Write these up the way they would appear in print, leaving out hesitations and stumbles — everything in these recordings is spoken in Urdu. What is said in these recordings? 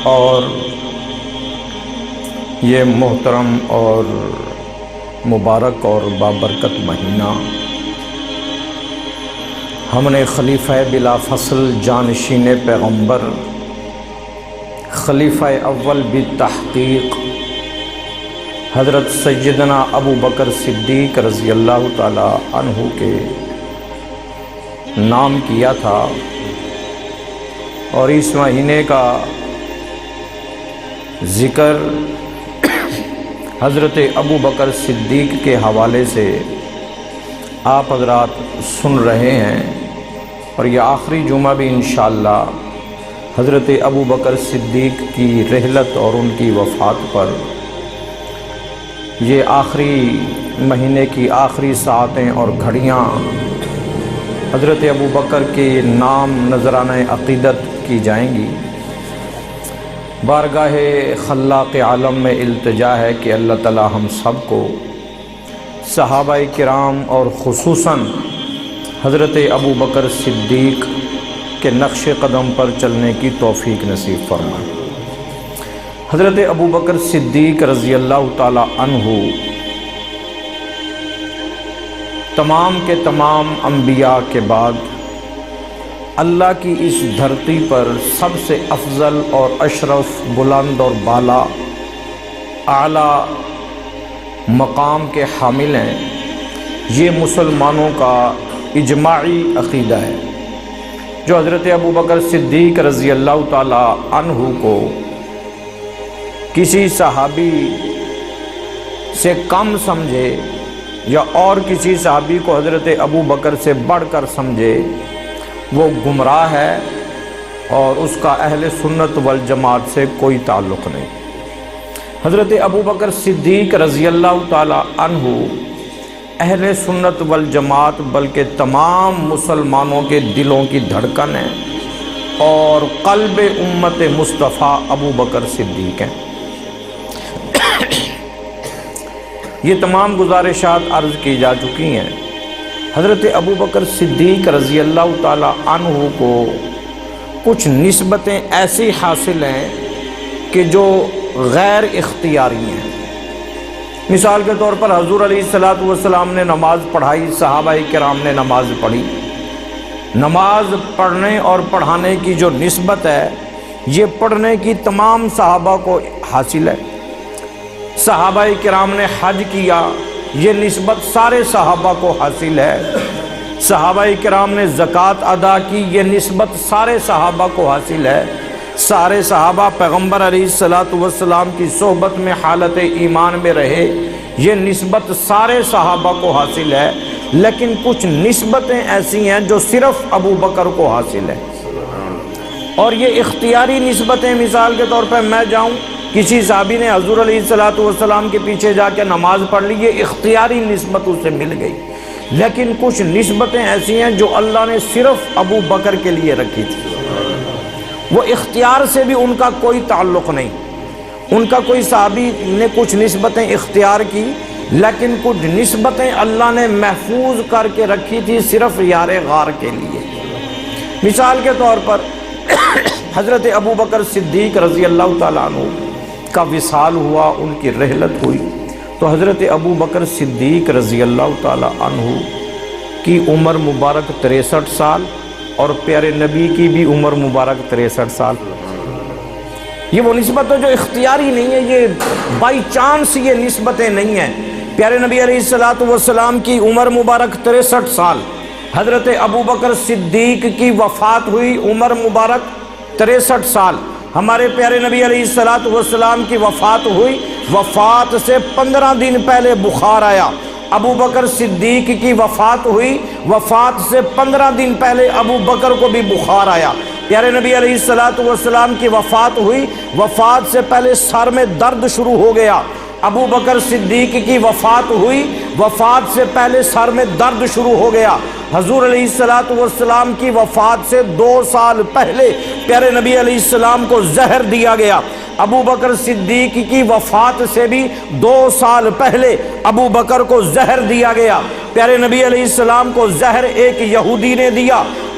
اور یہ محترم اور مبارک اور بابرکت مہینہ ہم نے خلیفہ بلا فصل جانشین پیغمبر خلیفہ اول بالتحقیق حضرت سیدنا ابو بکر صدیق رضی اللہ تعالی عنہ کے نام کیا تھا، اور اس مہینے کا ذکر حضرت ابو بکر صدیق کے حوالے سے آپ حضرات سن رہے ہیں، اور یہ آخری جمعہ بھی انشاءاللہ حضرت ابو بکر صدیق کی رحلت اور ان کی وفات پر یہ آخری مہینے کی آخری ساعتیں اور گھڑیاں حضرت ابو بکر کے نام نذرانہ عقیدت کی جائیں گی۔ بارگاہ خلاق عالم میں التجا ہے کہ اللہ تعالی ہم سب کو صحابہ کرام اور خصوصاً حضرت ابو بکر صدیق کے نقش قدم پر چلنے کی توفیق نصیب فرمائے۔ حضرت ابو بکر صدیق رضی اللہ تعالی عنہ تمام کے تمام انبیاء کے بعد اللہ کی اس دھرتی پر سب سے افضل اور اشرف، بلند اور بالا اعلیٰ مقام کے حامل ہیں۔ یہ مسلمانوں کا اجماعی عقیدہ ہے۔ جو حضرت ابو بکر صدیق رضی اللہ تعالی عنہ کو کسی صحابی سے کم سمجھے یا اور کسی صحابی کو حضرت ابو بکر سے بڑھ کر سمجھے، وہ گمراہ ہے اور اس کا اہل سنت والجماعت سے کوئی تعلق نہیں۔ حضرت ابو بکر صدیق رضی اللہ تعالی عنہ اہل سنت والجماعت بلکہ تمام مسلمانوں کے دلوں کی دھڑکن ہے، اور قلب امت مصطفیٰ ابو بکر صدیق ہیں۔ یہ تمام گزارشات عرض کی جا چکی ہیں۔ حضرت ابو بکر صدیق رضی اللہ تعالی عنہ کو کچھ نسبتیں ایسی حاصل ہیں کہ جو غیر اختیاری ہیں۔ مثال کے طور پر حضور علیہ السلام نے نماز پڑھائی، صحابہ کرام نے نماز پڑھی۔ نماز پڑھنے اور پڑھانے کی جو نسبت ہے، یہ پڑھنے کی تمام صحابہ کو حاصل ہے۔ صحابہ کرام نے حج کیا، یہ نسبت سارے صحابہ کو حاصل ہے۔ صحابہ کرام نے زکوٰۃ ادا کی، یہ نسبت سارے صحابہ کو حاصل ہے۔ سارے صحابہ پیغمبر علیہ السلام کی صحبت میں حالت ایمان میں رہے، یہ نسبت سارے صحابہ کو حاصل ہے۔ لیکن کچھ نسبتیں ایسی ہیں جو صرف ابو بکر کو حاصل ہے، اور یہ اختیاری نسبتیں۔ مثال کے طور پر میں جاؤں، کسی صحابی نے حضور علیہ السلام کے پیچھے جا کے نماز پڑھ لی، یہ اختیاری نسبت اسے مل گئی۔ لیکن کچھ نسبتیں ایسی ہیں جو اللہ نے صرف ابو بکر کے لیے رکھی تھی، وہ اختیار سے بھی ان کا کوئی تعلق نہیں۔ ان کا کوئی صحابی نے کچھ نسبتیں اختیار کی، لیکن کچھ نسبتیں اللہ نے محفوظ کر کے رکھی تھی صرف یار غار کے لیے۔ مثال کے طور پر حضرت ابو بکر صدیق رضی اللہ تعالیٰ عنہ کا وصال ہوا، ان کی رحلت ہوئی، تو حضرت ابو بکر صدیق رضی اللہ تعالی عنہ کی عمر مبارک 63 سال، اور پیارے نبی کی بھی عمر مبارک 63 سال۔ یہ وہ نسبت ہے جو اختیاری نہیں ہے، یہ بائی چانس یہ نسبتیں نہیں ہیں۔ پیارے نبی علیہ السلام کی عمر مبارک 63 سال، حضرت ابو بکر صدیق کی وفات ہوئی عمر مبارک 63 سال۔ ہمارے پیارے نبی علیہ السلام کی وفات ہوئی، وفات سے 15 دن پہلے بخار آیا۔ ابو بکر صدیق کی وفات ہوئی، وفات سے 15 دن پہلے ابو بکر کو بھی بخار آیا۔ پیارے نبی علیہ السلام کی وفات ہوئی، وفات سے پہلے سر میں درد شروع ہو گیا۔ ابو بکر صدیق کی وفات ہوئی، وفات سے پہلے سر میں درد شروع ہو گیا۔ حضور علیہ السلام کی وفات سے 2 سال پہلے پیارے نبی علیہ السلام کو زہر دیا گیا۔ ابو بکر صدیق کی وفات سے بھی 2 سال پہلے ابو بکر کو زہر دیا گیا۔ پیارے نبی علیہ السلام کو زہر ایک یہودی نے دیا،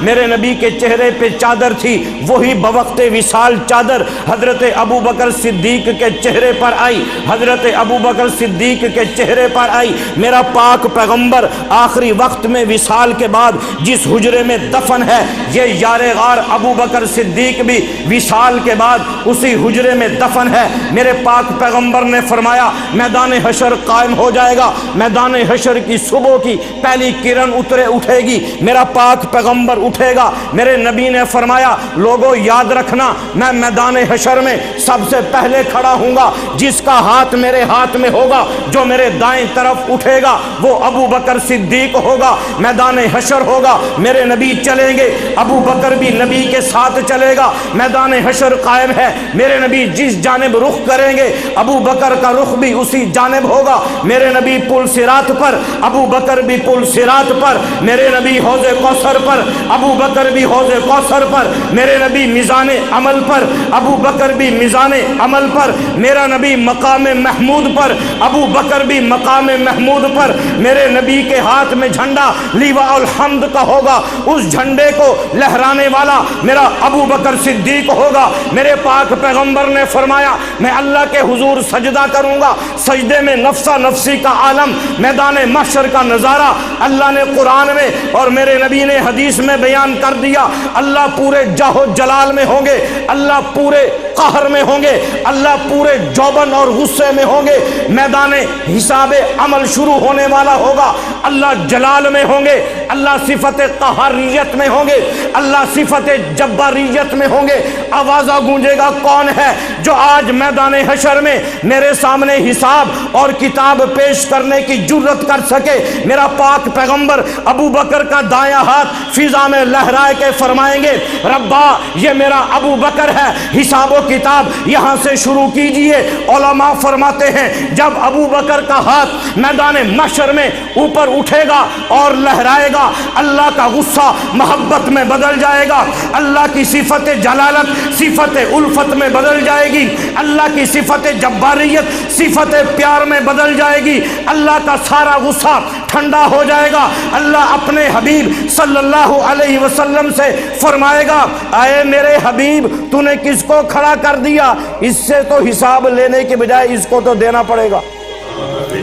میرے نبی کے چہرے پہ چادر تھی، وہی بوقت وصال چادر حضرت ابو بکر صدیق کے چہرے پر آئی، حضرت ابو بکر صدیق کے چہرے پر آئی۔ میرا پاک پیغمبر آخری وقت میں وصال کے بعد جس حجرے میں دفن ہے، یہ یار غار ابو بکر صدیق بھی وصال کے بعد اسی حجرے میں دفن ہے۔ میرے پاک پیغمبر نے فرمایا میدان حشر قائم ہو جائے گا، میدان حشر کی صبح کی پہلی کرن اٹھے گی، میرا پاک پیغمبر اٹھے گا۔ میرے نبی نے فرمایا لوگوں یاد رکھنا، میں میدان حشر میں سب سے پہلے کھڑا ہوں گا، جس کا ہاتھ میرے ہاتھ میں ہوگا، جو میرے دائیں طرف اٹھے گا وہ ابو بکر صدیق ہوگا۔ میدان حشر ہوگا، میرے نبی چلیں گے، ابو بکر بھی نبی کے ساتھ چلے گا۔ میدان حشر قائم ہے، میرے نبی جس جانب رخ کریں گے ابو بکر کا رخ بھی اسی جانب ہوگا۔ میرے نبی پل صراط پر، ابو بکر بھی پل صراط پر، میرے نبی حوض کوثر پر، ابو بکر بھی حوض کوثر پر، میرے نبی میزان عمل پر، ابو بکر بھی میزان عمل پر، میرا نبی مقام محمود پر، ابو بکر بھی مقام محمود پر۔ میرے نبی کے ہاتھ میں جھنڈا لیواء الحمد کا ہوگا، اس جھنڈے کو لہرانے والا میرا ابو بکر صدیق ہوگا۔ میرے پاک پیغمبر نے فرمایا میں اللہ کے حضور سجدہ کروں گا، سجدے میں نفسا نفسی کا عالم، میدان محشر کا نظارہ اللہ نے قرآن میں اور میرے نبی نے حدیث میں بیان کر دیا۔ اللہ پورے جاہ و جلال میں ہوں گے، اللہ پورے قہر میں ہوں گے، اللہ پورے جوبن اور غصے میں ہوں گے۔ میدان حساب عمل شروع ہونے والا ہوگا، اللہ جلال میں ہوں گے، اللہ صفت قہاریت میں ہوں گے، اللہ صفت جباریت میں ہوں گے۔ آوازہ گونجے گا کون ہے جو آج میدان حشر میں میرے سامنے حساب اور کتاب پیش کرنے کی جرت کر سکے؟ میرا پاک پیغمبر ابو بکر کا دایاں ہاتھ فضا میں لہرائے کے فرمائیں گے ربا یہ میرا ابو بکر ہے، حساب و کتاب یہاں سے شروع کیجئے۔ علماء فرماتے ہیں جب ابو بکر کا ہاتھ میدان محشر میں اوپر اٹھے گا اور لہرائے گا، اللہ کا غصہ محبت میں بدل جائے گا، اللہ کی صفت جلالت صفت الفت میں بدل جائے گی، اللہ کی صفت جباریت صفت پیار میں بدل جائے گی، اللہ کا سارا غصہ ٹھنڈا ہو جائے گا۔ اللہ اپنے حبیب صلی اللہ علیہ وسلم سے فرمائے گا اے میرے حبیب تو نے کس کو کھڑا کر دیا؟ اس سے تو حساب لینے کے بجائے اس کو تو دینا پڑے گا،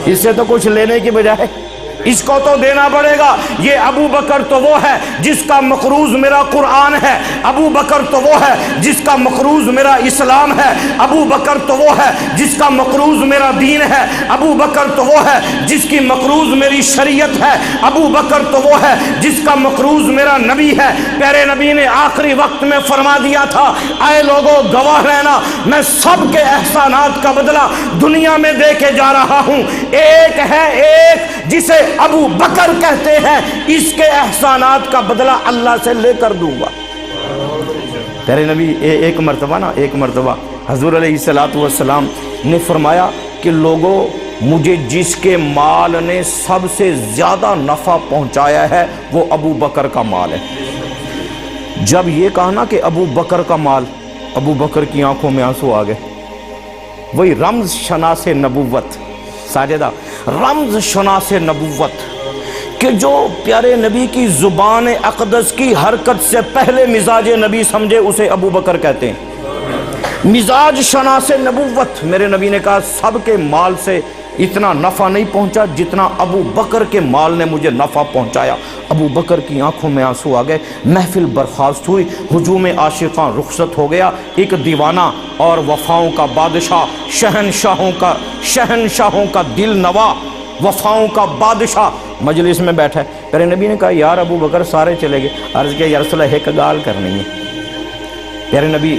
اس سے تو کچھ لینے کی بجائے اس کو تو دینا پڑے گا۔ یہ ابو بکر تو وہ ہے جس کا مقروض میرا قرآن ہے، ابو بکر تو وہ ہے جس کا مقروض میرا اسلام ہے، ابو بکر تو وہ ہے جس کا مقروض میرا دین ہے، ابو بکر تو وہ ہے جس کی مقروض میری شریعت ہے، ابو بکر تو وہ ہے جس کا مقروض میرا نبی ہے۔ پیارے نبی نے آخری وقت میں فرما دیا تھا اے لوگوں گواہ رہنا، میں سب کے احسانات کا بدلہ دنیا میں دے کے جا رہا ہوں، ایک ہے ایک جسے ابو بکر کہتے ہیں، اس کے احسانات کا بدلہ اللہ سے لے کر دوں گا۔ پیارے نبی ایک مرتبہ حضور علیہ السلام نے فرمایا کہ لوگوں مجھے جس کے مال نے سب سے زیادہ نفع پہنچایا ہے وہ ابو بکر کا مال ہے۔ جب یہ کہا نا کہ ابو بکر کا مال، ابو بکر کی آنکھوں میں آنسو آ گئے۔ وہی رمز شناس نبوت، ساجدہ رمز شناس نبوت کہ جو پیارے نبی کی زبان اقدس کی حرکت سے پہلے مزاج نبی سمجھے اسے ابو بکر کہتے ہیں۔ مزاج شناس نبوت، میرے نبی نے کہا سب کے مال سے اتنا نفع نہیں پہنچا جتنا ابو بکر کے مال نے مجھے نفع پہنچایا۔ ابو بکر کی آنکھوں میں آنسو آ گئے، محفل برخاست ہوئی، ہجوم عاشقاں رخصت ہو گیا۔ ایک دیوانہ اور وفاؤں کا بادشاہ، شہنشاہوں کا دل نوا، وفاؤں کا بادشاہ مجلس میں بیٹھا ہے۔ پیارے نبی نے کہا یار ابو بکر سارے چلے گئے، عرض کیا یا رسول اللہ ایک گال کرنی ہے۔ پیارے نبی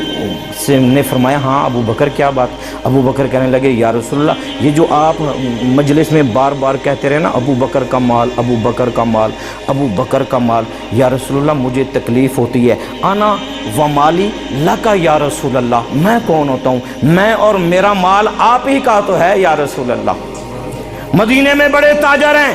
سے نے فرمایا ہاں ابو بکر کیا بات؟ ابو بکر کہنے لگے یا رسول اللہ یہ جو آپ مجلس میں بار بار کہتے رہے نا ابو بکر کا مال، ابو بکر کا مال، ابو بکر کا مال، یا رسول اللہ مجھے تکلیف ہوتی ہے۔ انا و مالی لکا یا رسول اللہ، میں کون ہوتا ہوں؟ میں اور میرا مال آپ ہی کا تو ہے یا رسول اللہ۔ مدینے میں بڑے تاجر ہیں،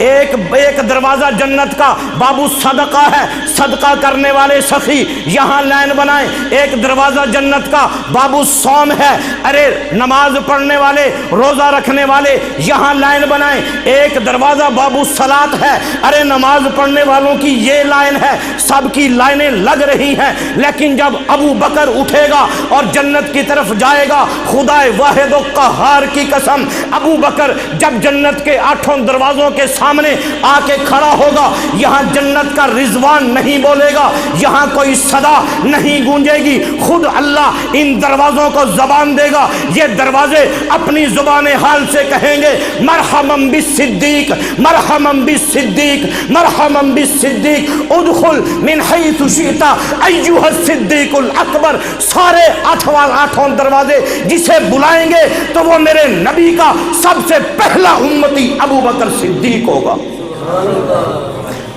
ایک دروازہ جنت کا بابو صدقہ ہے، صدقہ کرنے والے سخی یہاں لائن بنائیں۔ ایک دروازہ جنت کا بابو صوم ہے، ارے نماز پڑھنے والے، روزہ رکھنے والے یہاں لائن بنائیں۔ ایک دروازہ بابو صلاۃ ہے، ارے نماز پڑھنے والوں کی یہ لائن ہے، سب کی لائنیں لگ رہی ہیں۔ لیکن جب ابو بکر اٹھے گا اور جنت کی طرف جائے گا، خدا واحد و قہار کی قسم، ابو بکر جب جنت کے 8 دروازوں کے سامنے آ کے کھڑا ہوگا، یہاں جنت کا رضوان نہیں بولے گا، یہاں کوئی صدا نہیں گونجے گی، خود اللہ ان دروازوں کو زبان دے گا۔ یہ دروازے اپنی زبان حال سے کہیں گے مرحبا بالصدیق، مرحبا بالصدیق، مرحبا بالصدیق، ادخل من حیث شئت ایھا الصدیق الاکبر۔ سارے 8 دروازے جسے بلائیں گے تو وہ میرے نبی کا سب سے پہلا امتی ابو بکر صدیق ہوگا۔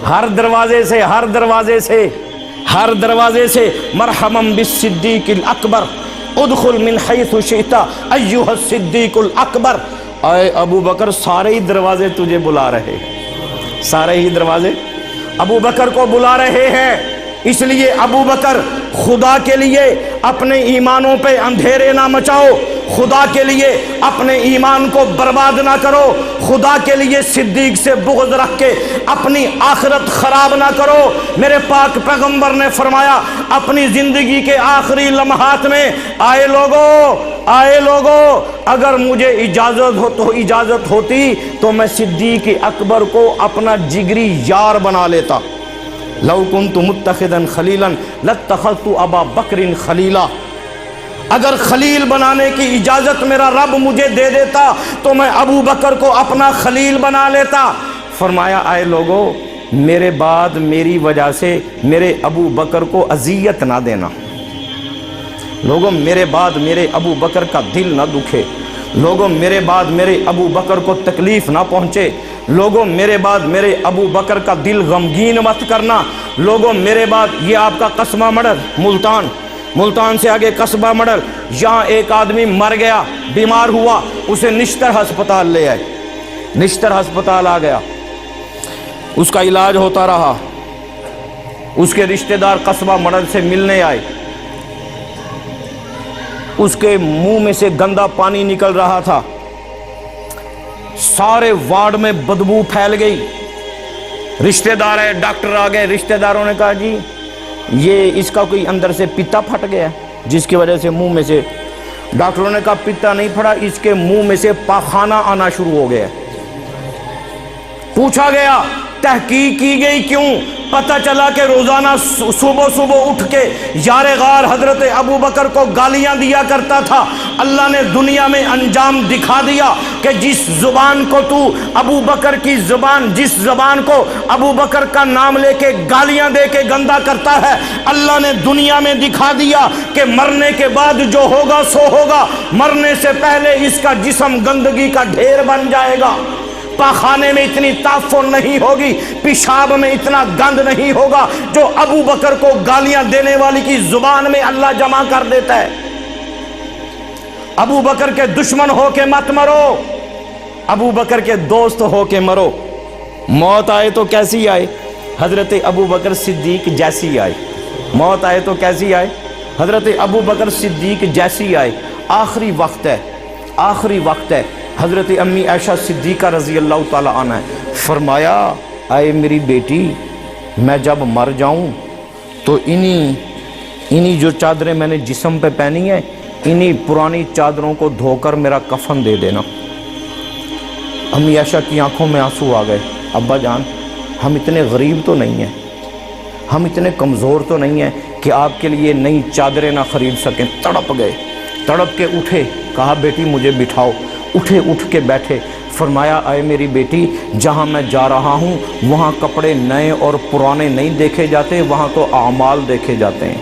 ہر دروازے سے، ہر دروازے سے، ہر دروازے سے مرحبا بالصدیق الاکبر، ادخل من حیث شئت ایھا الصدیق الاکبر۔ اے ابو بکر، سارے ہی دروازے تجھے بلا رہے ہیں، سارے ہی دروازے ابو بکر کو بلا رہے ہیں۔ اس لیے ابو بکر، خدا کے لیے اپنے ایمانوں پہ اندھیرے نہ مچاؤ، خدا کے لیے اپنے ایمان کو برباد نہ کرو، خدا کے لیے صدیق سے بغض رکھ کے اپنی آخرت خراب نہ کرو۔ میرے پاک پیغمبر نے فرمایا اپنی زندگی کے آخری لمحات میں، آئے لوگو، اگر مجھے اجازت ہوتی تو میں صدیق اکبر کو اپنا جگری یار بنا لیتا۔ لو کنت متخذا خلیلا لاتخذت ابا بکر خلیلا۔ اگر خلیل بنانے کی اجازت میرا رب مجھے دے دیتا تو میں ابو بکر کو اپنا خلیل بنا لیتا۔ فرمایا آئے لوگو، میرے بعد میری وجہ سے میرے ابو بکر کو اذیت نہ دینا، لوگوں میرے بعد میرے ابو بکر کا دل نہ دکھے، لوگوں میرے بعد میرے ابو بکر کو تکلیف نہ پہنچے، لوگوں میرے بعد میرے ابو بکر کا دل غمگین مت کرنا، لوگوں میرے بعد یہ آپ کا قصبہ مڈر ملتان سے آگے قصبہ مڈر، یہاں ایک آدمی مر گیا، بیمار ہوا، اسے نشتر ہسپتال لے آئے، نشتر ہسپتال آ گیا، اس کا علاج ہوتا رہا، اس کے رشتہ دار قصبہ مڈر سے ملنے آئے، اس کے منہ میں سے گندا پانی نکل رہا تھا، سارے وارڈ میں بدبو پھیل گئی، رشتہ دار ہے، ڈاکٹر آ گئے، رشتہ داروں نے کہا جی یہ اس کا کوئی اندر سے پتا پھٹ گیا جس کی وجہ سے منہ میں سے، ڈاکٹروں نے کہا پتا نہیں پھٹا، اس کے منہ میں سے پاخانہ آنا شروع ہو گیا۔ پوچھا گیا، تحقیق کی گئی، کیوں؟ پتہ چلا کہ روزانہ صبح اٹھ کے یار غار حضرت ابو بکر کو گالیاں دیا کرتا تھا۔ اللہ نے دنیا میں انجام دکھا دیا کہ جس زبان کو تو ابو بکر کی زبان، جس زبان کو ابو بکر کا نام لے کے گالیاں دے کے گندا کرتا ہے، اللہ نے دنیا میں دکھا دیا کہ مرنے کے بعد جو ہوگا سو ہوگا، مرنے سے پہلے اس کا جسم گندگی کا ڈھیر بن جائے گا، پاخانے میں اتنی تعفن نہیں ہوگی، پیشاب میں اتنا گند نہیں ہوگا جو ابو بکر کو گالیاں دینے والی کی زبان میں اللہ جمع کر دیتا ہے۔ ابو بکر کے دشمن ہو کے مت مرو، ابو بکر کے دوست ہو کے مرو۔ موت آئے تو کیسی آئے؟ حضرت ابو بکر صدیق جیسی آئے۔ موت آئے تو کیسی آئے؟ حضرت ابو بکر صدیق جیسی آئے۔ آخری وقت ہے، آخری وقت ہے۔ حضرت امی عائشہ صدیقہ رضی اللہ تعالی عنہ فرمایا، اے میری بیٹی، میں جب مر جاؤں تو انہی جو چادریں میں نے جسم پہ پہنی ہیں، انہی پرانی چادروں کو دھو کر میرا کفن دے دینا۔ امی عائشہ کی آنکھوں میں آنسو آ گئے۔ ابا جان، ہم اتنے غریب تو نہیں ہیں، ہم اتنے کمزور تو نہیں ہیں کہ آپ کے لیے نئی چادریں نہ خرید سکیں۔ تڑپ گئے، تڑپ کے اٹھے، کہا بیٹی مجھے بٹھاؤ۔ اٹھے، اٹھ کے بیٹھے، فرمایا اے میری بیٹی، جہاں میں جا رہا ہوں وہاں کپڑے نئے اور پرانے نہیں دیکھے جاتے، وہاں تو اعمال دیکھے جاتے ہیں۔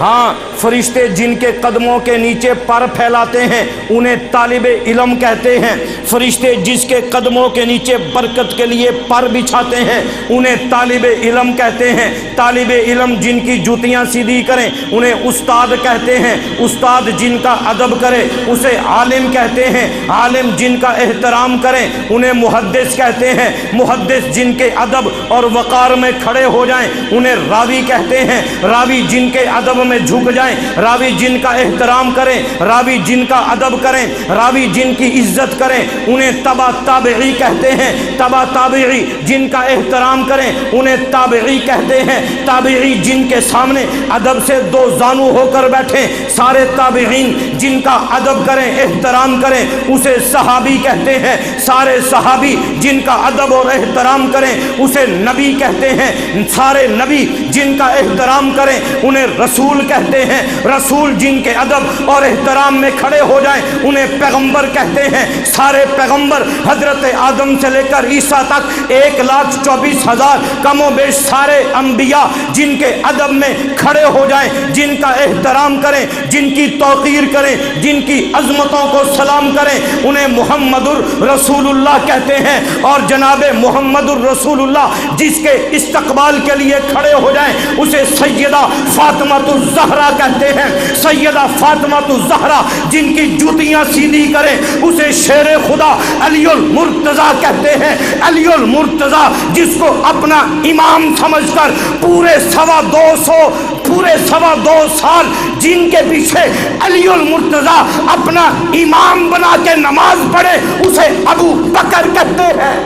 ہاں فرشتے جن کے قدموں کے نیچے پر پھیلاتے ہیں انہیں طالب علم کہتے ہیں، فرشتے جس کے قدموں کے نیچے برکت کے لیے پر بچھاتے ہیں انہیں طالب علم کہتے ہیں، طالب علم جن کی جوتیاں سیدھی کریں انہیں استاد کہتے ہیں، استاد جن کا ادب کرے اسے عالم کہتے ہیں، عالم جن کا احترام کریں انہیں محدث کہتے ہیں، محدث جن کے ادب اور وقار میں کھڑے ہو جائیں انہیں راوی کہتے ہیں، راوی جن کے ادب میں جھک جائیں، راوی جن کا احترام کریں، راوی جن کا ادب کریں، راوی جن کی عزت کریں انہیں تبع تابعی کہتے ہیں، تبع تابعی جن کا احترام کریں انہیں تابعی کہتے ہیں، تابعی جن کے سامنے ادب سے دو زانو ہو کر بیٹھیں، سارے تابعین جن کا ادب کریں احترام کریں اسے صحابی کہتے ہیں، سارے صحابی جن کا ادب اور احترام کریں اسے نبی کہتے ہیں، سارے نبی جن کا احترام کریں انہیں رسول کہتے ہیں، رسول جن کے ادب اور احترام میں کھڑے ہو جائیں انہیں پیغمبر کہتے ہیں، سارے پیغمبر حضرت آدم سے لے کر عیسیٰ تک 1,24,000 کم و بیش سارے انبیاء جن کے ادب میں کھڑے ہو جائیں، جن کا احترام کریں، جن کی توقیر کریں، جن کی عظمتوں کو سلام کریں انہیں محمد الرسول اللہ کہتے ہیں، اور جناب محمد الرسول اللہ جس کے استقبال کے لیے کھڑے ہو جائیں اسے سیدہ فاطمہ الزہرا کہتے ہیں، سیدہ فاطمہ الزہرا جن کی جوتیاں سیدھی کریں اسے شیر خدا علی المرتضیٰ کہتے ہیں، علی المرتضیٰ جس کو اپنا امام سمجھ کر پورے 2.25 سال جن کے پیچھے علی المرتضیٰ اپنا امام بنا کے نماز پڑھے اسے ابو بکر کہتے ہیں۔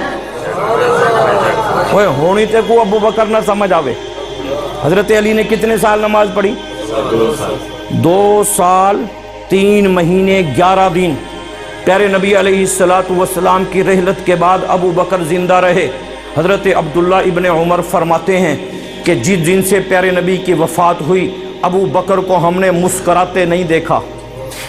وہ ہونی تے کو ابو بکر نہ سمجھ آوے، حضرت علی نے کتنے سال نماز پڑھی؟ 2 سال 3 مہینے 11 دن۔ پیارے نبی علیہ السلام کی رحلت کے بعد ابو بکر زندہ رہے۔ حضرت عبداللہ ابن عمر فرماتے ہیں کہ جس دن سے پیارے نبی کی وفات ہوئی ابو بکر کو ہم نے مسکراتے نہیں دیکھا۔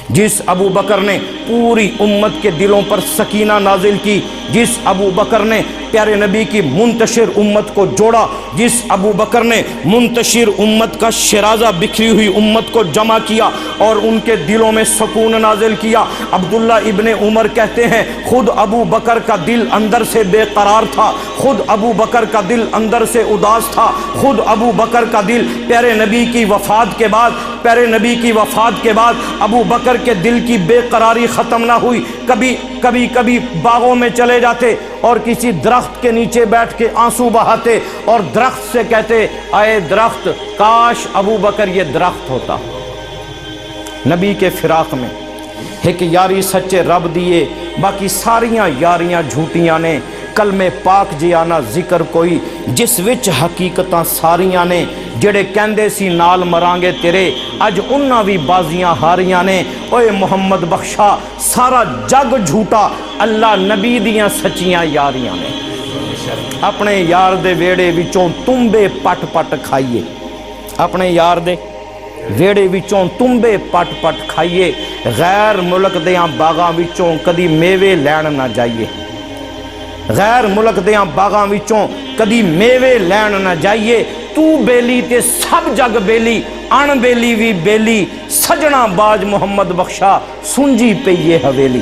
جس ابو بکر نے پوری امت کے دلوں پر سکینہ نازل کی، جس ابو بکر نے پیارے نبی کی منتشر امت کو جوڑا، جس ابو بکر نے منتشر امت کا شرازہ بکھری ہوئی امت کو جمع کیا اور ان کے دلوں میں سکون نازل کیا۔ عبداللہ ابن عمر کہتے ہیں خود ابو بکر کا دل اندر سے بے قرار تھا، خود ابو بکر کا دل اندر سے اداس تھا، خود ابو بکر کا دل پیارے نبی کی وفات کے بعد ابو بکر کے دل کی بے قراری ختم نہ ہوئی۔ کبھی باغوں میں چلے جاتے اور کسی درخت کے نیچے بیٹھ کے آنسو بہاتے اور درخت سے کہتے اے درخت کاش ابو بکر یہ درخت ہوتا۔ نبی کے فراق میں ایک یاری سچے رب دیے، باقی ساریاں یاریاں جھوٹیاں نے، کلمے پاک جی آنا ذکر کوئی جس وچ حقیقتاں ساریاں نے، جڑے کہندے سی نال مرانگے تیرے اج انہاں بھی بازیاں ہاریاں نے۔ اوے محمد بخشا سارا جگ جھوٹا اللہ نبی دیاں سچیاں یاریاں نے۔ اپنے یار دے ویڑے وچوں تنبے پٹ پٹ کھائیے، اپنے یار دے ویڑے وچوں تنبے پٹ پٹ کھائیے، غیر ملک دیاں باغاں وچوں کدی میوے لین نہ جائیے، غیر ملک دیاں باغاں وچوں کدی میوے لین نہ جائیے۔ تو بیلی تے سب جگ بیلی، ان بیلی وی بیلی، سجنا باج محمد بخشا سنجی پہ یہ حویلی۔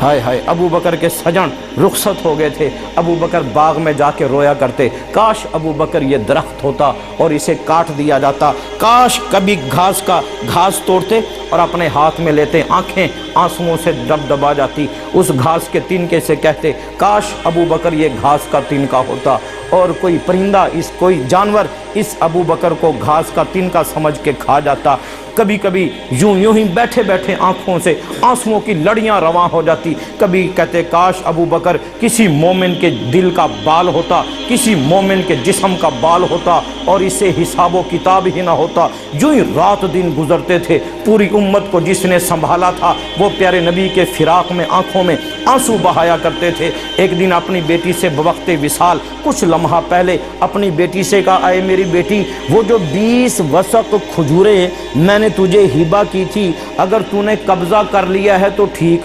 ہائے ہائے ابو بکر کے سجن رخصت ہو گئے تھے، ابو بکر باغ میں جا کے رویا کرتے کاش ابو بکر یہ درخت ہوتا اور اسے کاٹ دیا جاتا، کاش کبھی گھاس توڑتے اور اپنے ہاتھ میں لیتے، آنکھیں آنسوؤں سے دب دبا جاتی، اس گھاس کے تنکے سے کہتے کاش ابو بکر یہ گھاس کا تنکا ہوتا، اور کوئی پرندہ کوئی جانور اس ابو بکر کو گھاس کا تنکا سمجھ کے کھا جاتا۔ کبھی یوں ہی بیٹھے بیٹھے آنکھوں سے آنسوؤں کی لڑیاں رواں ہو جاتی، کبھی کہتے کاش ابو بکر کسی مومن کے دل کا بال ہوتا، کسی مومن کے جسم کا بال ہوتا اور اسے حساب و کتاب ہی نہ ہوتا۔ یوں ہی رات دن گزرتے تھے، پوری امت کو جس نے سنبھالا تھا وہ پیارے نبی کے فراق میں آنکھوں میں آنسو بہایا کرتے تھے۔ ایک دن اپنی بیٹی سے بوقت وصال کچھ لمحہ پہلے اپنی بیٹی سے کہا اے میری بیٹی وہ جو 20 وسق کھجوریں میں نے تجھے ہبہ کی تھی اگر تو نے قبضہ کر لیا ہے تو ٹھیک،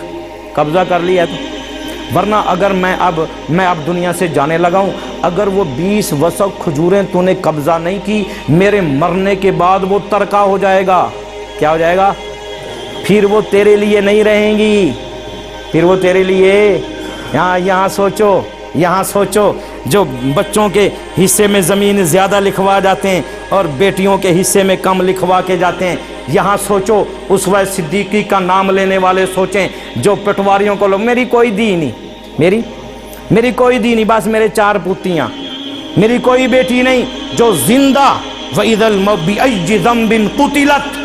قبضہ کر لیا ہے ورنہ اگر میں اب دنیا سے جانے لگا ہوں، اگر وہ 20 وسق کھجوریں تو نے قبضہ نہیں کی، میرے مرنے کے بعد وہ ترکہ ہو جائے گا۔ کیا ہو جائے گا؟ پھر وہ تیرے لیے نہیں رہیں گی، پھر وہ تیرے لیے یہاں سوچو جو بچوں کے حصے میں زمین زیادہ لکھوا جاتے ہیں اور بیٹیوں کے حصے میں کم لکھوا کے جاتے ہیں، یہاں سوچو اسوہ صدیقی کا نام لینے والے سوچیں جو پٹواریوں کو لوگ میری کوئی دی نہیں، میری کوئی دی نہیں، بس میرے 4 پوتیاں، میری کوئی بیٹی نہیں، جو زندہ وَإِذَا الْمَوْءُودَةُ بِأَيِّ ذَنبٍ قُتِلَتْ،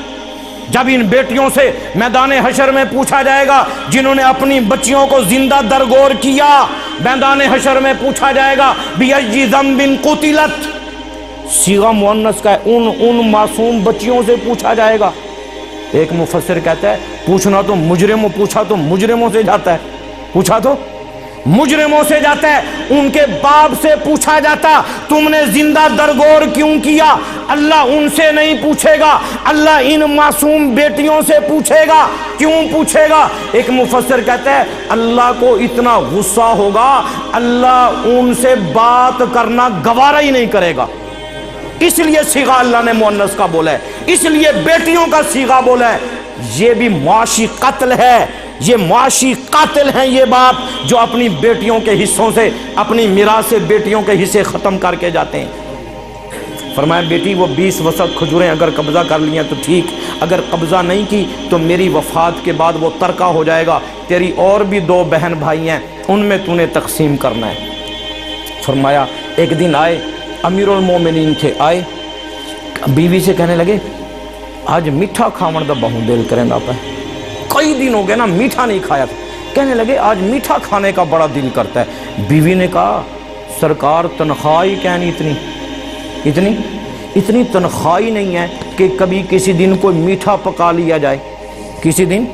جب ان بیٹیوں سے میدان حشر میں پوچھا جائے گا جنہوں نے اپنی بچیوں کو زندہ درگور کیا، میدان حشر میں پوچھا جائے گا بِأَيِّ ذَنبٍ قُتِلَتْ، صیغہ مؤنث کا ہے، ان معصوم بچیوں سے پوچھا جائے گا۔ ایک مفسر کہتا ہے پوچھنا تو مجرموں سے جاتا ہے، پوچھا تو مجرموں سے جاتا ہے، ان کے باپ سے پوچھا جاتا تم نے زندہ درگور کیوں کیا، اللہ ان سے نہیں پوچھے گا، اللہ ان معصوم بیٹیوں سے پوچھے گا۔ کیوں پوچھے گا؟ ایک مفسر کہتا ہے اللہ کو اتنا غصہ ہوگا، اللہ ان سے بات کرنا گوارا ہی نہیں کرے گا، اس لیے صیغہ اللہ نے مؤنث کا بولا ہے، اس لیے بیٹیوں کا صیغہ بولا ہے۔ یہ بھی معاشی قتل ہے، یہ معاشی قاتل ہیں یہ باپ جو اپنی بیٹیوں کے حصوں سے، اپنی میراث سے بیٹیوں کے حصے ختم کر کے جاتے ہیں۔ فرمایا بیٹی وہ 20 وسق کھجوریں اگر قبضہ کر لیا تو ٹھیک، اگر قبضہ نہیں کی تو میری وفات کے بعد وہ ترکہ ہو جائے گا، تیری اور بھی 2 بہن بھائی ہیں ان میں تو نے تقسیم کرنا ہے۔ فرمایا ایک دن آئے امیر المومنین تھے، آئے بیوی سے کہنے لگے آج میٹھا کھاون دا بہوں دل کریں دا پہ، کئی دن ہو گئے نا میٹھا نہیں کھایا تھا، کہنے لگے آج میٹھا کھانے کا بڑا دل کرتا ہے۔ بیوی نے کہا سرکار تنخواہ ہی کہنی اتنی تنخواہ ہی نہیں ہے کہ کبھی کسی دن کوئی میٹھا پکا لیا جائے، کسی دن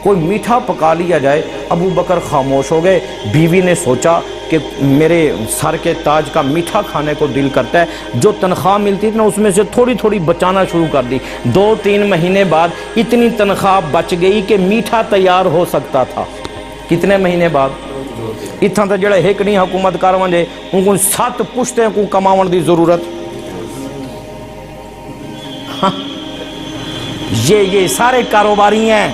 کوئی میٹھا پکا لیا جائے۔ ابو بکر خاموش ہو گئے۔ بیوی نے سوچا کہ میرے سر کے تاج کا میٹھا کھانے کو دل کرتا ہے، جو تنخواہ ملتی تھی نا اس میں سے تھوڑی تھوڑی بچانا شروع کر دی۔ 2-3 مہینے بعد اتنی تنخواہ بچ گئی کہ میٹھا تیار ہو سکتا تھا۔ کتنے مہینے بعد؟ اتنا تو جڑے ایک نہیں حکومت کارون دے ان کو 7 پشتے کو کماون دی ضرورت۔ یہ سارے کاروباری ہیں،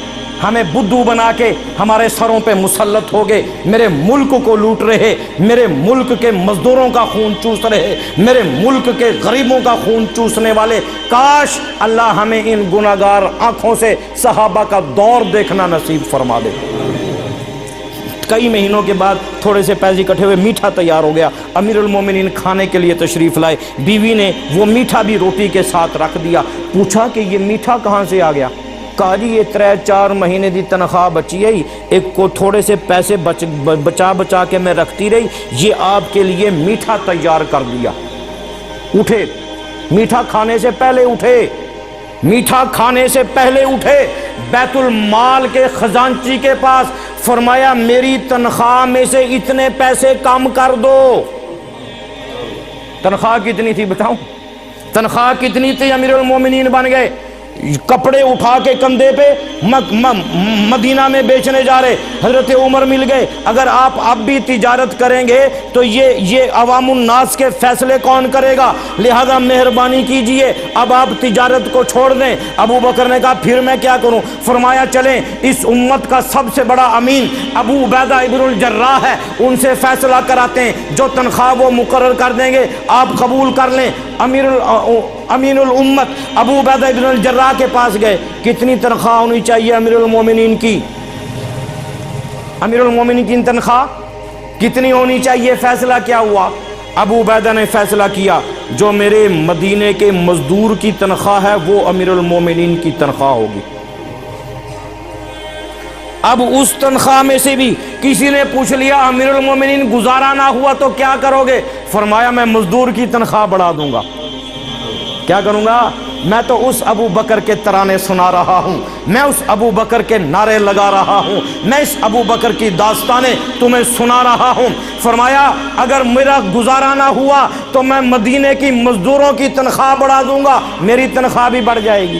ہمیں بدھو بنا کے ہمارے سروں پہ مسلط ہو گئے، میرے ملک کو لوٹ رہے، میرے ملک کے مزدوروں کا خون چوس رہے، میرے ملک کے غریبوں کا خون چوسنے والے۔ کاش اللہ ہمیں ان گناہگار آنکھوں سے صحابہ کا دور دیکھنا نصیب فرما دے۔ کئی مہینوں کے بعد تھوڑے سے پیسے اکٹھے ہوئے، میٹھا تیار ہو گیا، امیر المومنین کھانے کے لیے تشریف لائے۔ بیوی نے وہ میٹھا بھی روٹی کے ساتھ رکھ دیا، پوچھا کہ یہ میٹھا کہاں سے آ گیا؟ کہا جی یہ 3-4 مہینے دی تنخواہ بچی ہے، ایک کو تھوڑے سے پیسے بچا کے میں رکھتی رہی، یہ آپ کے لیے میٹھا تیار کر دیا۔ اٹھے، میٹھا کھانے سے پہلے اٹھے، بیت المال کے خزانچی کے پاس، فرمایا میری تنخواہ میں سے اتنے پیسے کم کر دو۔ تنخواہ کتنی تھی بتاؤں؟ تنخواہ کتنی تھی؟ امیر المومنین بن گئے، کپڑے اٹھا کے کندھے پہ مدینہ میں بیچنے جا رہے۔ حضرت عمر مل گئے، اگر آپ اب بھی تجارت کریں گے تو یہ عوام الناس کے فیصلے کون کرے گا، لہذا مہربانی کیجئے اب آپ تجارت کو چھوڑ دیں۔ ابو بکر نے کہا پھر میں کیا کروں؟ فرمایا چلیں اس امت کا سب سے بڑا امین ابو عبیدہ ابن الجراح ہے، ان سے فیصلہ کراتے ہیں، جو تنخواہ وہ مقرر کر دیں گے آپ قبول کر لیں۔ امین الامت ابو عبیدہ ابن الجراح کے پاس گئے، کتنی تنخواہ ہونی چاہیے امیر المومنین کی؟ امیر المومنین کی تنخواہ کتنی ہونی چاہیے؟ فیصلہ کیا ہوا؟ ابو عبیدہ نے فیصلہ کیا جو میرے مدینے کے مزدور کی تنخواہ ہے وہ امیر المومنین کی تنخواہ ہوگی۔ اب اس تنخواہ میں سے بھی کسی نے پوچھ لیا امیر المومنین گزارا نہ ہوا تو کیا کرو گے؟ فرمایا میں مزدور کی تنخواہ بڑھا دوں گا۔ کیا کروں گا؟ میں تو اس ابو بکر کے ترانے سنا رہا ہوں، میں اس ابو بکر کے نعرے لگا رہا ہوں، میں اس ابو بکر کی داستانیں تمہیں سنا رہا ہوں۔ فرمایا اگر میرا گزارا نہ ہوا تو میں مدینے کی مزدوروں کی تنخواہ بڑھا دوں گا، میری تنخواہ بھی بڑھ جائے گی،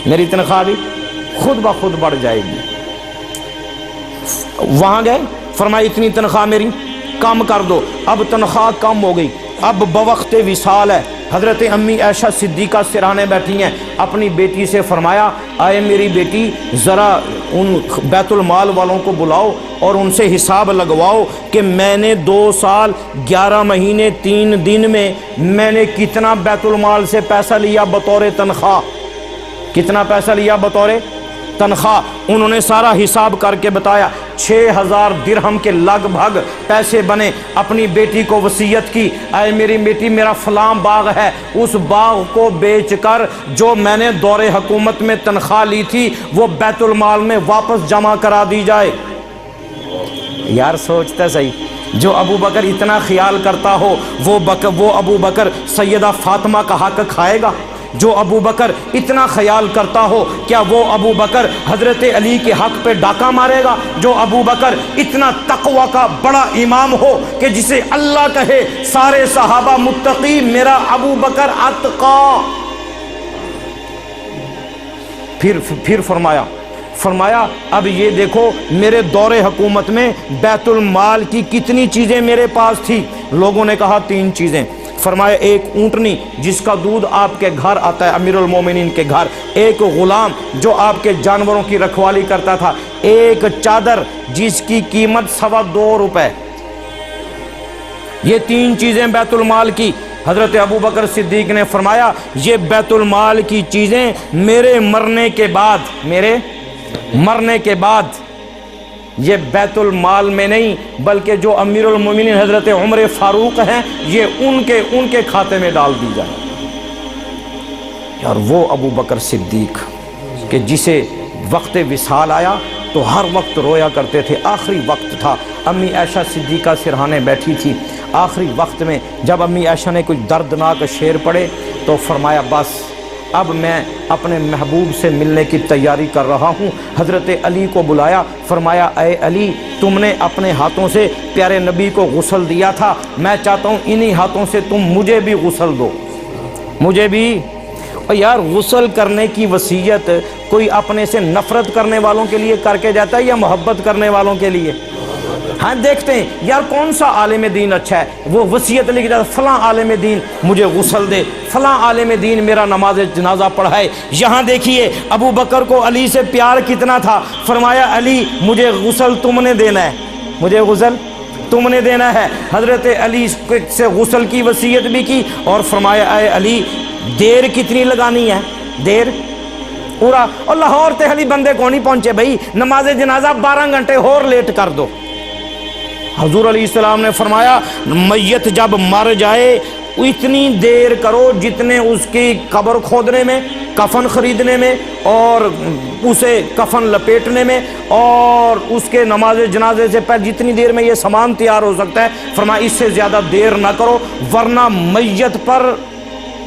میری تنخواہ بھی خود بخود بڑھ جائے گی۔ وہاں گئے، فرمایا اتنی تنخواہ میری کم کر دو۔ اب تنخواہ کم ہو گئی، اب بوقت وصال ہے، حضرت امی عائشہ صدیقہ سرہانے بیٹھی ہیں، اپنی بیٹی سے فرمایا آئے میری بیٹی ذرا ان بیت المال والوں کو بلاؤ اور ان سے حساب لگواؤ کہ میں نے 2 سال 11 مہینے 3 دن میں نے کتنا بیت المال سے پیسہ لیا بطور تنخواہ، کتنا پیسہ لیا بطور تنخواہ۔ انہوں نے سارا حساب کر کے بتایا، 6000 درہم کے لگ بھگ پیسے بنے۔ اپنی بیٹی کو وصیت کی، اے میری بیٹی میرا فلاں باغ ہے، اس باغ کو بیچ کر جو میں نے دور حکومت میں تنخواہ لی تھی وہ بیت المال میں واپس جمع کرا دی جائے۔ یار سوچتا صحیح، جو ابو بکر اتنا خیال کرتا ہو وہ ابو بکر سیدہ فاطمہ کا حق کھائے گا؟ جو ابو بکر اتنا خیال کرتا ہو کیا وہ ابو بکر حضرت علی کے حق پہ ڈاکہ مارے گا؟ جو ابو بکر اتنا تقوی کا بڑا امام ہو کہ جسے اللہ کہے سارے صحابہ متقی، میرا ابو بکر اتقی۔ پھر فرمایا اب یہ دیکھو میرے دور حکومت میں بیت المال کی کتنی چیزیں میرے پاس تھی؟ لوگوں نے کہا 3 چیزیں۔ فرمایا ایک اونٹنی جس کا دودھ آپ کے گھر آتا ہے امیر المومنین کے گھر، ایک غلام جو آپ کے جانوروں کی رکھوالی کرتا تھا، ایک چادر جس کی قیمت 2.25 روپے۔ یہ 3 چیزیں بیت المال کی۔ حضرت ابو بکر صدیق نے فرمایا یہ بیت المال کی چیزیں میرے مرنے کے بعد یہ بیت المال میں نہیں بلکہ جو امیر المومنین حضرت عمر فاروق ہیں یہ ان کے کھاتے میں ڈال دی جائے۔ اور وہ ابو بکر صدیق کہ جسے وقت وصال آیا تو ہر وقت رویا کرتے تھے، آخری وقت تھا، امی عائشہ صدیقہ سرہانے بیٹھی تھی، آخری وقت میں جب امی عائشہ نے کچھ دردناک شعر پڑھے تو فرمایا بس اب میں اپنے محبوب سے ملنے کی تیاری کر رہا ہوں۔ حضرت علی کو بلایا، فرمایا اے علی تم نے اپنے ہاتھوں سے پیارے نبی کو غسل دیا تھا، میں چاہتا ہوں انہی ہاتھوں سے تم مجھے بھی غسل دو، مجھے بھی۔ اور یار غسل کرنے کی وصیت کوئی اپنے سے نفرت کرنے والوں کے لیے کر کے جاتا ہے یا محبت کرنے والوں کے لیے؟ ہاں دیکھتے ہیں یار کون سا عالم دین اچھا ہے، وہ وصیت لکھ جاتا فلاں عالم دین مجھے غسل دے، فلاں عالم دین میرا نماز جنازہ پڑھائے۔ یہاں دیکھیے ابو بکر کو علی سے پیار کتنا تھا، فرمایا علی مجھے غسل تم نے دینا ہے، مجھے غسل تم نے دینا ہے۔ حضرت علی سے غسل کی وصیت بھی کی اور فرمایا اے علی دیر کتنی لگانی ہے؟ دیر پورا، اور لاہور تے علی بندے کو نہیں پہنچے بھائی، نماز جنازہ 12 گھنٹے اور لیٹ کر دو۔ حضور علیہ السلام نے فرمایا میت جب مر جائے اتنی دیر کرو جتنے اس کی قبر کھودنے میں، کفن خریدنے میں اور اسے کفن لپیٹنے میں اور اس کے نماز جنازے سے پہلے جتنی دیر میں یہ سامان تیار ہو سکتا ہے، فرمایا اس سے زیادہ دیر نہ کرو ورنہ میت پر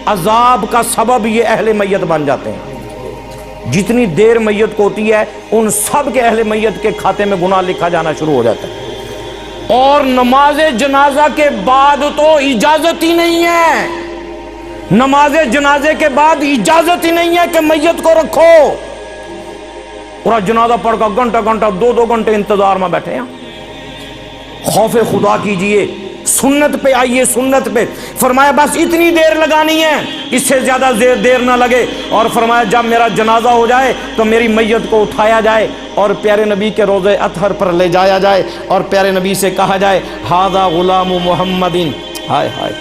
عذاب کا سبب یہ اہل میت بن جاتے ہیں۔ جتنی دیر میت کو ہوتی ہے ان سب کے اہل میت کے کھاتے میں گناہ لکھا جانا شروع ہو جاتا ہے۔ اور نماز جنازہ کے بعد تو اجازت ہی نہیں ہے، نماز جنازے کے بعد اجازت ہی نہیں ہے کہ میت کو رکھو۔ پورا جنازہ پڑھ کر گھنٹہ 2 گھنٹے انتظار میں بیٹھے ہیں۔ خوف خدا کیجئے، سنت پہ آئیے، سنت پہ۔ فرمایا بس اتنی دیر لگانی ہے، اس سے زیادہ دیر نہ لگے۔ اور فرمایا جب میرا جنازہ ہو جائے تو میری میت کو اٹھایا جائے اور پیارے نبی کے روضہ اطہر پر لے جایا جائے اور پیارے نبی سے کہا جائے ھذا غلام محمدین، ہائے ہائے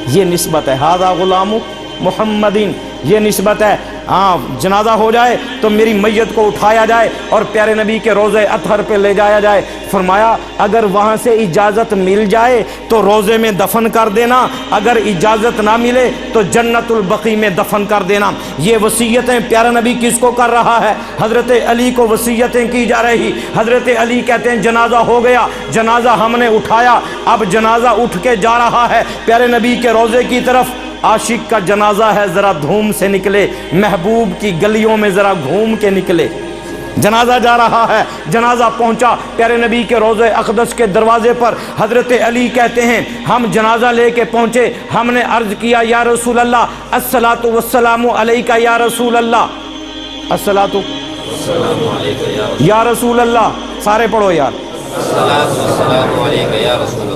یہ نسبت ہے، ھذا غلام محمدین یہ نسبت ہے۔ ہاں جنازہ ہو جائے تو میری میت کو اٹھایا جائے اور پیارے نبی کے روضہ اطہر پہ لے جایا جائے۔ فرمایا اگر وہاں سے اجازت مل جائے تو روضے میں دفن کر دینا، اگر اجازت نہ ملے تو جنت البقیع میں دفن کر دینا۔ یہ وصیتیں پیارا نبی کس کو کر رہا ہے؟ حضرت علی کو وصیتیں کی جا رہی۔ حضرت علی کہتے ہیں جنازہ ہو گیا، جنازہ ہم نے اٹھایا، اب جنازہ اٹھ کے جا رہا ہے پیارے نبی کے روضے کی طرف۔ عاشق کا جنازہ ہے ذرا دھوم سے نکلے، محبوب کی گلیوں میں ذرا گھوم کے نکلے۔ جنازہ جا رہا ہے، جنازہ پہنچا پیارے نبی کے روضہ اقدس کے دروازے پر۔ حضرت علی کہتے ہیں ہم جنازہ لے کے پہنچے، ہم نے عرض کیا یا رسول اللہ الصلاۃ والسلام علیک یا رسول اللہ، الصلاۃ والسلام علیک یا رسول اللہ، سارے پڑھو یار،